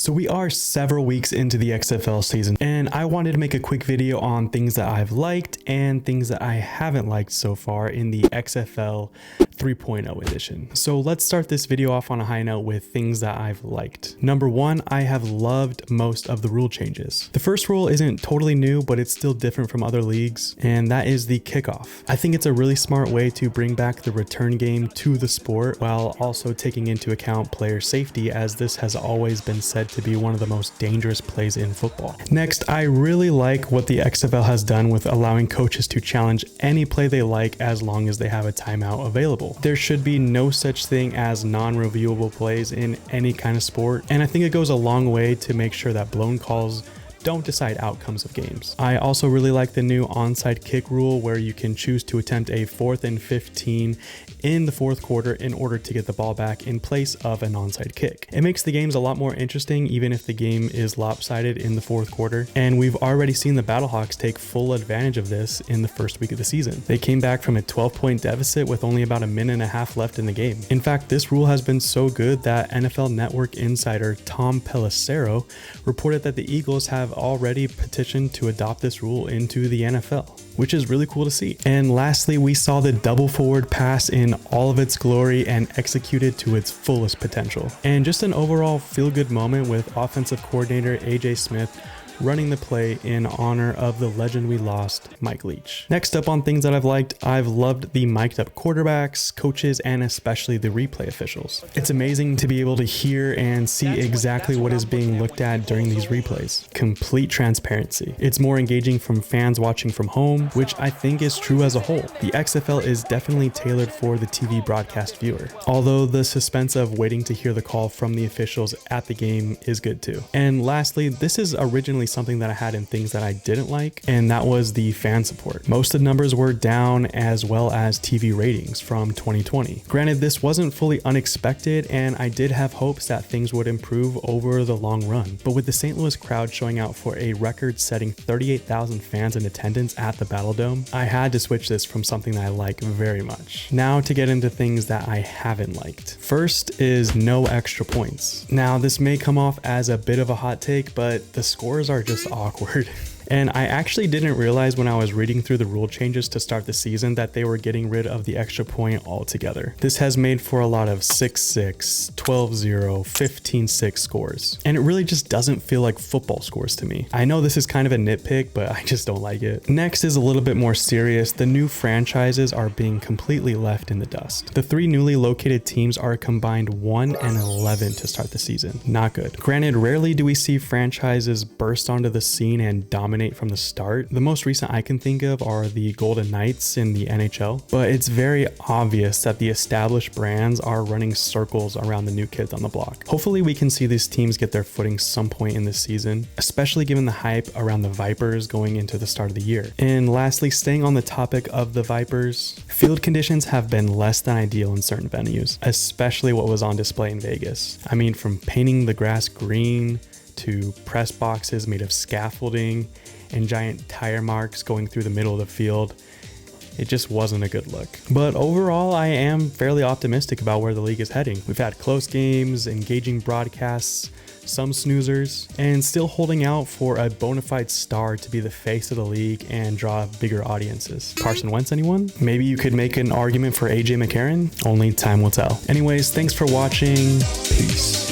So we are several weeks into the XFL season, and I wanted to make a quick video on things that I've liked and things that I haven't liked so far in the XFL 3.0 edition. So let's start this video off on a high note with things that I've liked. Number one, I have loved most of the rule changes. The first rule isn't totally new, but it's still different from other leagues, and that is the kickoff. I think it's a really smart way to bring back the return game to the sport while also taking into account player safety, as this has always been said to be one of the most dangerous plays in football. Next, I really like what the XFL has done with allowing coaches to challenge any play they like as long as they have a timeout available. There should be no such thing as non-reviewable plays in any kind of sport, and I think it goes a long way to make sure that blown calls don't decide outcomes of games. I also really like the new onside kick rule where you can choose to attempt a 4th and 15 in the fourth quarter in order to get the ball back in place of an onside kick. It makes the games a lot more interesting even if the game is lopsided in the fourth quarter, and we've already seen the Battlehawks take full advantage of this in the first week of the season. They came back from a 12-point deficit with only about a minute and a half left in the game. In fact, this rule has been so good that NFL Network insider Tom Pelissero reported that the Eagles have already petitioned to adopt this rule into the NFL, which is really cool to see. And lastly, we saw the double forward pass in all of its glory and executed to its fullest potential. And just an overall feel-good moment with offensive coordinator AJ Smith running the play in honor of the legend we lost, Mike Leach. Next up on things that I've liked, I've loved the mic'd up quarterbacks, coaches, and especially the replay officials. It's amazing to be able to hear and see exactly what is being looked at during these replays. Complete transparency. It's more engaging from fans watching from home, which I think is true as a whole. The XFL is definitely tailored for the TV broadcast viewer, although the suspense of waiting to hear the call from the officials at the game is good too. And lastly, this is originally something that I had in things that I didn't like, and that was the fan support. Most of the numbers were down, as well as TV ratings from 2020. Granted, this wasn't fully unexpected, and I did have hopes that things would improve over the long run. But with the St. Louis crowd showing out for a record-setting 38,000 fans in attendance at the Battle Dome, I had to switch this from something that I like very much. Now to get into things that I haven't liked. First is no extra points. Now this may come off as a bit of a hot take, but the scores are just awkward. And I actually didn't realize when I was reading through the rule changes to start the season that they were getting rid of the extra point altogether. This has made for a lot of 6-6, 12-0, 15-6 scores. And it really just doesn't feel like football scores to me. I know this is kind of a nitpick, but I just don't like it. Next is a little bit more serious. The new franchises are being completely left in the dust. The 3 newly located teams are combined 1-11 to start the season. Not good. Granted, rarely do we see franchises burst onto the scene and dominate from the start. The most recent I can think of are the Golden Knights in the NHL, but it's very obvious that the established brands are running circles around the new kids on the block. Hopefully we can see these teams get their footing some point in this season, especially given the hype around the Vipers going into the start of the year. And lastly, staying on the topic of the Vipers, field conditions have been less than ideal in certain venues, especially what was on display in Vegas. I mean, from painting the grass green to press boxes made of scaffolding and giant tire marks going through the middle of the field. It just wasn't a good look. But overall, I am fairly optimistic about where the league is heading. We've had close games, engaging broadcasts, some snoozers, and still holding out for a bona fide star to be the face of the league and draw bigger audiences. Carson Wentz, anyone? Maybe you could make an argument for AJ McCarron? Only time will tell. Anyways, thanks for watching. Peace.